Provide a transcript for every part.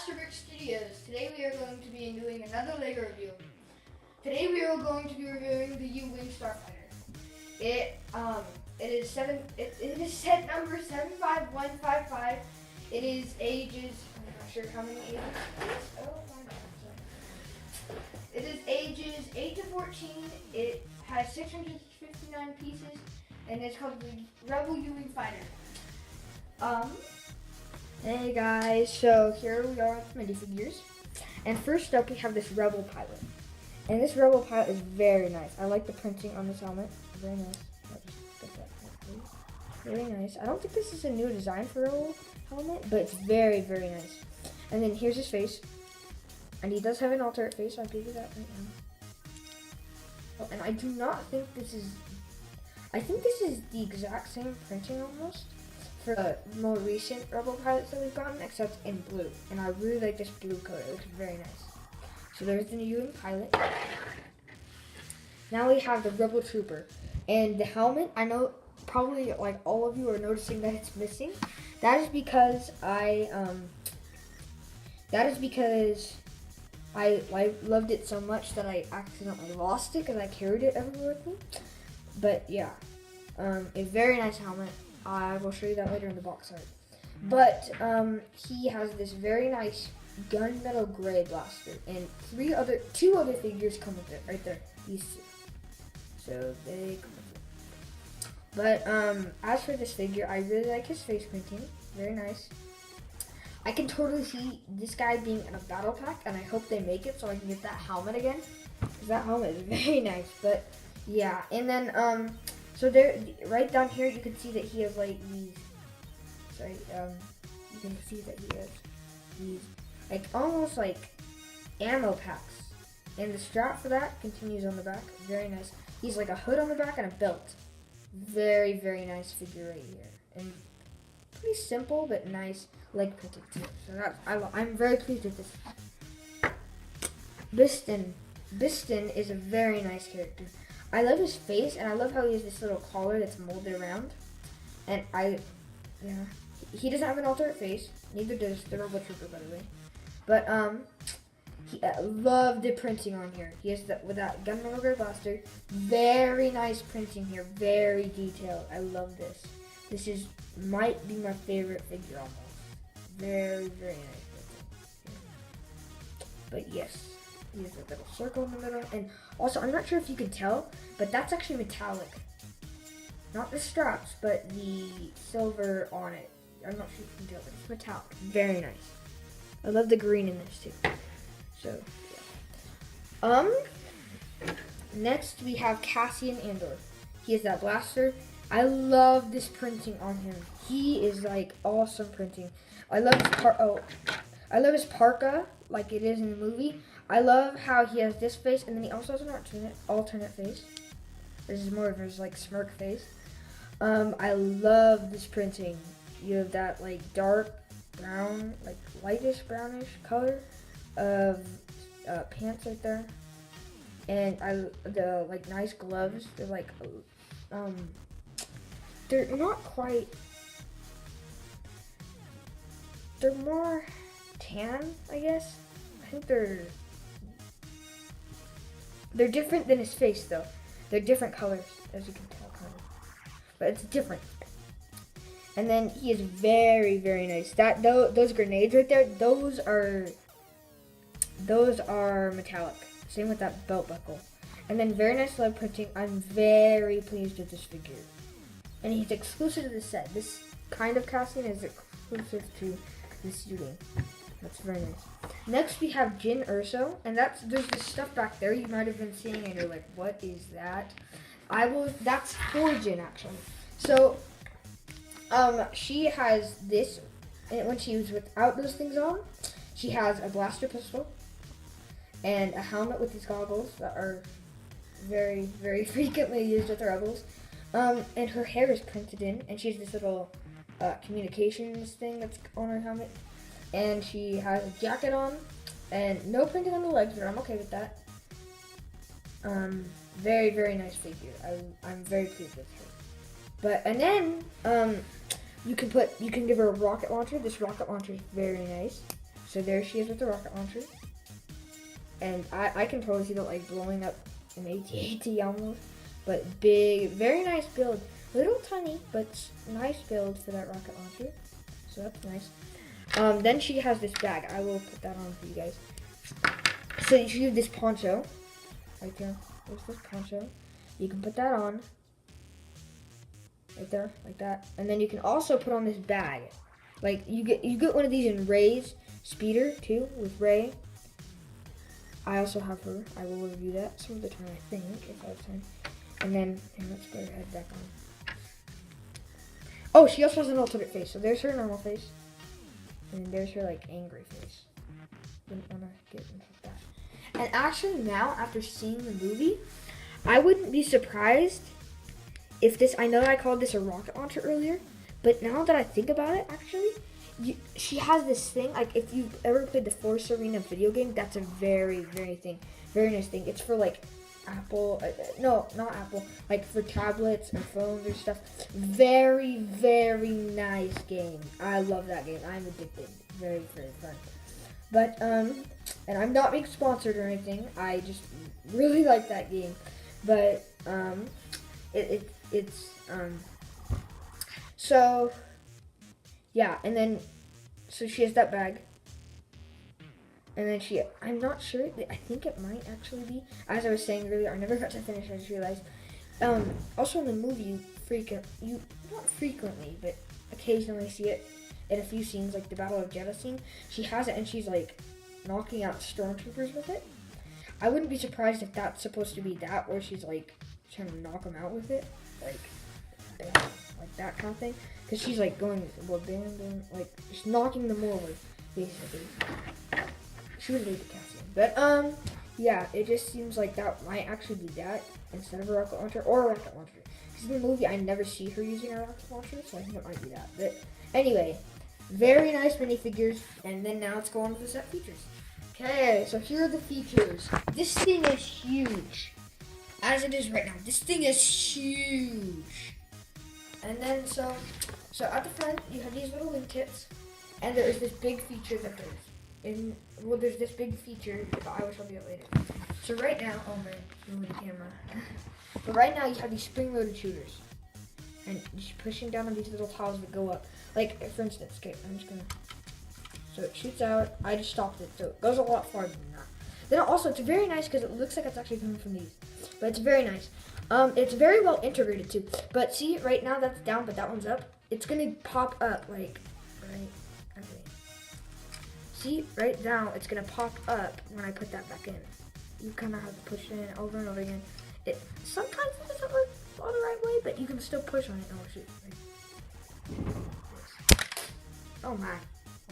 Blasterbrick Studios. Today we are going to be doing another LEGO review. Today we are going to be reviewing the U-Wing Starfighter. It is set number 75155. It is ages, I'm not sure how many ages it is. Oh my God. It is ages 8 to 14. It has 659 pieces and it's called the Rebel U-Wing Fighter. Hey guys, so here we are with minifigures. And first up we have this Rebel pilot. And this Rebel pilot is very nice. I like the printing on this helmet. Very nice. I'll just get that out, please. Very nice. I don't think this is a new design for Rebel helmet, but it's very, very nice. And then here's his face. And he does have an alternate face, I'll give you that right now. Oh, and I do not think this is... I think this is the exact same printing almost for the more recent Rebel pilots that we've gotten, except in blue. And I really like this blue color. It looks very nice. So there's the U-Wing pilot. Now we have the Rebel Trooper. And the helmet, I know probably like all of you are noticing that it's missing. That is because I loved it so much that I accidentally lost it because I carried it everywhere with me. But yeah, a very nice helmet. I will show you that later in the box art. But he has this very nice gunmetal gray blaster, and two other figures come with it right there. These two. So they come with it. But as for this figure, I really like his face painting. Very nice. I can totally see this guy being in a battle pack, and I hope they make it so I can get that helmet again, because that helmet is very nice. But yeah, and then so there, right down here, you can see that he has like these. Sorry, you can see that he has these, like almost like ammo packs, and the strap for that continues on the back. Very nice. He's like a hood on the back and a belt. Very, very nice figure right here, and pretty simple but nice leg printed too. So that I'm very pleased with this. Biston is a very nice character. I love his face, and I love how he has this little collar that's molded around. And he doesn't have an alternate face. Neither does the Rebel Trooper, by the way. But I love the printing on here. He has with that gunmetal gray blaster. Very nice printing here. Very detailed. I love this. This might be my favorite figure almost. Very, very nice printing. But yes. He has a little circle in the middle, and also I'm not sure if you can tell, but that's actually metallic. Not the straps, but the silver on it. I'm not sure if you can tell, but it's metallic. Very nice. I love the green in this too. So, yeah. Next we have Cassian Andor. He has that blaster. I love this printing on him. He is like awesome printing. I love his parka, like it is in the movie. I love how he has this face, and then he also has an alternate face. This is more of his like smirk face. I love this printing. You have that like dark brown, like lightish brownish color of pants right there, and the like nice gloves. They're like they're not quite. They're more tan, I guess. I think they're different than his face, though. They're different colors, as you can tell, kind of. But it's different. And then he is very, very nice. Those grenades right there, those are metallic. Same with that belt buckle. And then very nice leg printing. I'm very pleased with this figure. And he's exclusive to the set. This kind of casting is exclusive to this U-Wing. That's very nice. Next we have Jyn Erso, and there's this stuff back there you might have been seeing, and you're like, what is that? That's for Jyn actually. So, she has this, and when she was without those things on, she has a blaster pistol, and a helmet with these goggles that are very, very frequently used with the Rebels. And her hair is printed in, and she has this little communications thing that's on her helmet. And she has a jacket on, and no printing on the legs, but I'm okay with that. Very, very nice figure. I'm very pleased with her. And then you can give her a rocket launcher. This rocket launcher is very nice. So there she is with the rocket launcher. And I can totally see that like blowing up an AT-AT almost. But big, very nice build. Little tiny, but nice build for that rocket launcher. So that's nice. Then she has this bag. I will put that on for you guys. So she has this poncho. Right there. There's this poncho. You can put that on. Right there, like that. And then you can also put on this bag. Like you get one of these in Ray's speeder too, with Ray. I also have her. I will review that some of the time, I think, if I have time. And then let's put her head back on. Oh, she also has an alternate face. So there's her normal face. And there's her like angry face. Didn't wanna get into that. And actually now, after seeing the movie, I wouldn't be surprised if this, I know I called this a rocket launcher earlier, but now that I think about it, actually, she has this thing, like if you've ever played the Force Arena video game, that's a very nice thing. It's for like Apple, no, not Apple, like for tablets or phones or stuff. Very nice game. I love that game. I'm addicted. Very fun. But, and I'm not being sponsored or anything. I just really like that game. But, so, yeah, and then, so she has that bag. And then I'm not sure, I think it might actually be, as I was saying earlier, I never got to finish, I just realized. Also in the movie, you not frequently, but occasionally see it in a few scenes, like the Battle of Jeddah scene. She has it and she's like knocking out stormtroopers with it. I wouldn't be surprised if that's supposed to be that, where she's like trying to knock them out with it, like bam, like that kind of thing. Because she's like going, well, bam, like just knocking them over, basically. She was Lady Cassian. But, yeah, it just seems like that might actually be that instead of a rocket launcher or a rocket launcher. Because in the movie, I never see her using a rocket launcher, so I think it might be that. But anyway, very nice minifigures. And then now let's go on to the set features. Okay, so here are the features. This thing is huge. As it is right now. This thing is huge. And then, so at the front, you have these little wingtips. And there is this big feature that there's this big feature, but I will show you it later. So right now, oh man, moving the camera. But right now you have these spring-loaded shooters. And you're just pushing down on these little tiles that go up. Like, for instance, okay, I'm just gonna, so it shoots out, I just stopped it, so it goes a lot farther than that. Then also, it's very nice because it looks like it's actually coming from these. But it's very nice. It's very well integrated too. But see, right now that's down, but that one's up. It's gonna pop up, like, right, okay. See, right now, it's gonna pop up when I put that back in. You kind of have to push it in over and over again. It sometimes it doesn't work all the right way, but you can still push on it. Oh shoot! Oh my!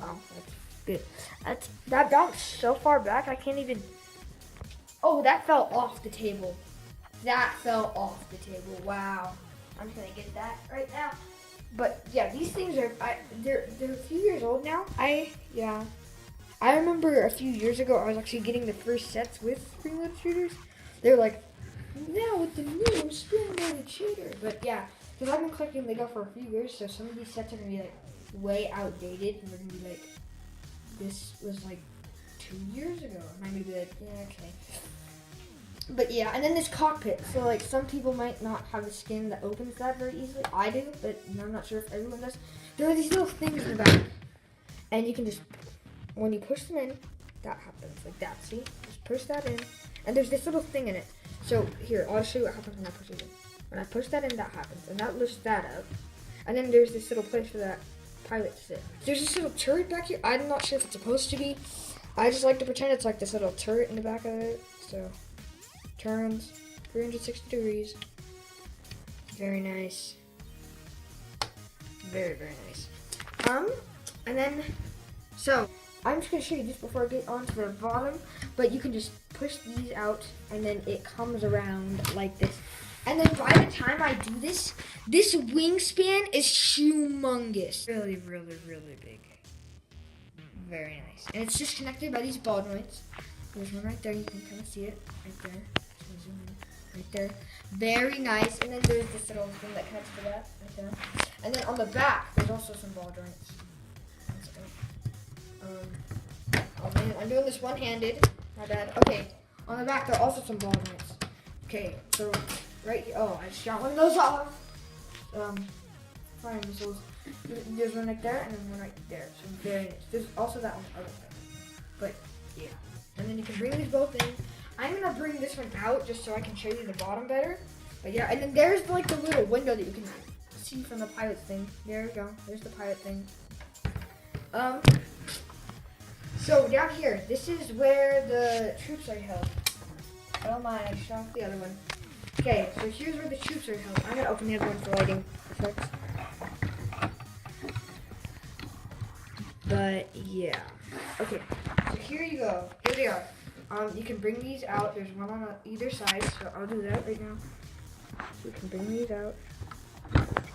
Wow, that's good. That bounced so far back, I can't even. Oh, that fell off the table. That fell off the table. Wow! I'm just gonna get that right now. But yeah, these things are they're a few years old now. I remember a few years ago, I was actually getting the first sets with spring-loaded shooters. They're like, now with the new spring-loaded shooter. But yeah, because I've been collecting LEGO for a few years, so some of these sets are going to be like way outdated. And we're going to be like, this was like 2 years ago. And I'm going to be like, yeah, okay. But yeah, and then this cockpit. So like some people might not have a skin that opens that very easily. I do, but I'm not sure if everyone does. There are these little things in the back. And you can just, when you push them in, that happens, like that, see? Just push that in, and there's this little thing in it. So, here, I'll show you what happens when I push it in. When I push that in, that happens, and that lifts that up. And then there's this little place for that pilot to sit. There's this little turret back here. I'm not sure if it's supposed to be. I just like to pretend it's like this little turret in the back of it. So, turns 360 degrees. Very nice. Very nice. And then, so, I'm just going to show you this before I get onto the bottom, but you can just push these out, and then it comes around like this. And then by the time I do this, this wingspan is humongous. Really big. Very nice. And it's just connected by these ball joints. There's one right there, you can kind of see it, right there. Zoom in, right there. Very nice. And then there's this little thing that connects to that, right there. And then on the back, there's also some ball joints. I'm doing this one-handed. My bad. Okay, on the back there are also some ball joints. Okay, so right here, oh, I just got one of those off. Fire missiles. There's one right there and then one right there. So very nice. There's also that one other thing. But yeah. And then you can bring these both in. I'm gonna bring this one out just so I can show you the bottom better. But yeah, and then there's like the little window that you can see from the pilot thing. There we go. There's the pilot thing. So down here, this is where the troops are held. I don't mind, I shot off the other one. Okay, so here's where the troops are held. I'm gonna open the other one for lighting effects. But yeah. Okay, so here you go. Here they are. You can bring these out. There's one on either side, so I'll do that right now. So you can bring these out.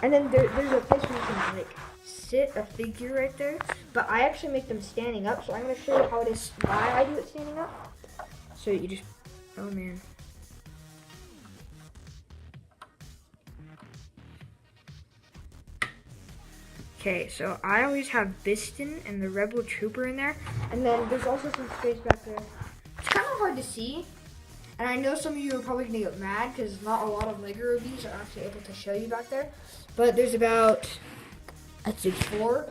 And then there's a place where you can like sit a figure right there. But I actually make them standing up, so I'm gonna show you how it is why I do it standing up. So you just, oh man. Okay, so I always have Biston and the Rebel Trooper in there. And then there's also some space back there. It's kind of hard to see. And I know some of you are probably gonna get mad because not a lot of Lego reviews are actually able to show you back there. But there's about, I'd say four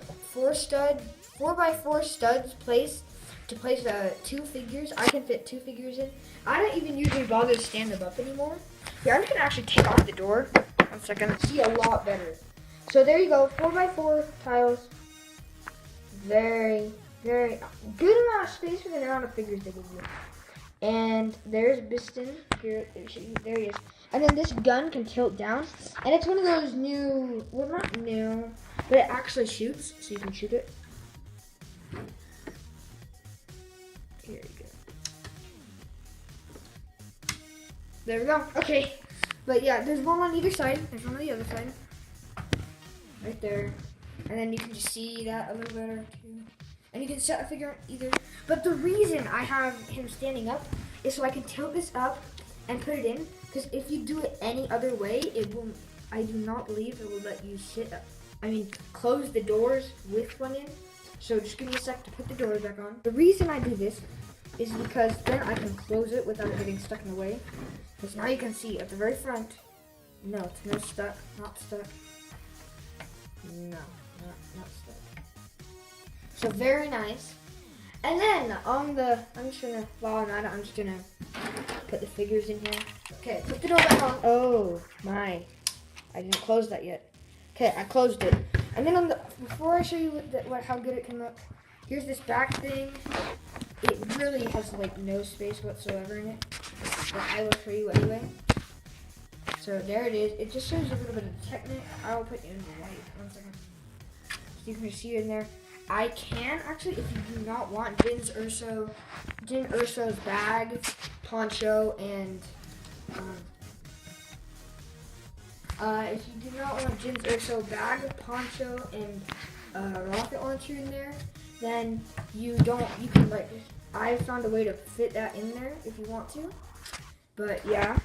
by four studs placed to place 2 figures. I can fit 2 figures in. I don't even usually bother to stand them up anymore. Here, I'm just gonna actually take off the door. 1 second, see a lot better. So there you go, 4 by 4 tiles. Very, very good amount of space for the amount of figures they give you. And there's Biston. Here, there he is. And then this gun can tilt down. And it's one of those new, well not new, but it actually shoots, so you can shoot it. Here you go. There we go. Okay. But yeah, there's one on either side. There's one on the other side. Right there. And then you can just see that a little better too. And you can set a figure on either. But the reason I have him standing up is so I can tilt this up and put it in. Because if you do it any other way, it will, I do not believe it will let you sit up. I mean, close the doors with one in. So just give me a sec to put the doors back on. The reason I do this is because then I can close it without it getting stuck in the way. Because now you can see at the very front, no, it's not stuck, not stuck. No, not stuck. So very nice. And then on the, I'm just gonna, while I'm at it, I'm just gonna put the figures in here. Okay, put the door back on. Oh my, I didn't close that yet. Okay, I closed it. And then on the, before I show you how good it can look, here's this back thing. It really has like no space whatsoever in it, but I will show you anyway. So there it is. It just shows a little bit of Technic. I will put you in the light. 1 second. So you can see in there. I can actually, if you do not want Jyn Erso's bag, poncho, and if you do not want Jyn Erso bag, poncho, and rocket launcher in there, then you can like, I found a way to fit that in there if you want to. But yeah,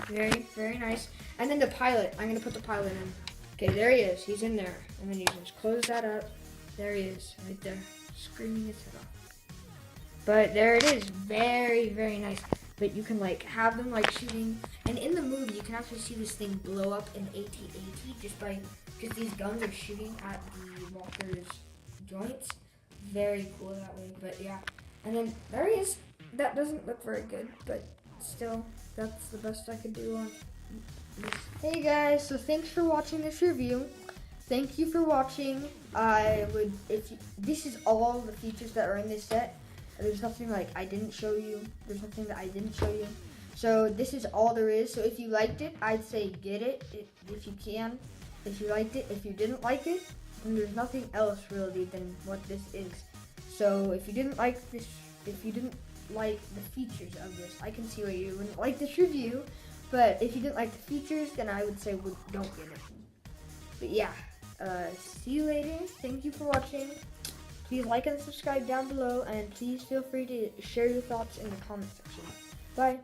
very, very nice. And then the pilot, I'm gonna put the pilot in. Okay, there he is, he's in there. And then you can just close that up. There he is, right there, screaming his head off. But there it is, very, very nice. But you can like have them like shooting, and in the movie you can actually see this thing blow up in AT-AT just by, because these guns are shooting at the walker's joints. Very cool that way, but yeah. And then there he is. That doesn't look very good, but still, that's the best I could do on this. Hey guys, so thanks for watching this review. Thank you for watching. This is all the features that are in this set. There's nothing like I didn't show you. There's nothing that I didn't show you. So this is all there is. So if you liked it, I'd say get it if you can. If you liked it, if you didn't like it, then there's nothing else really than what this is. So if you didn't like this, if you didn't like the features of this, I can see why you wouldn't like this review. But if you didn't like the features, then I would say don't get it. But yeah, see you later. Thank you for watching. Please like and subscribe down below, and please feel free to share your thoughts in the comment section. Bye.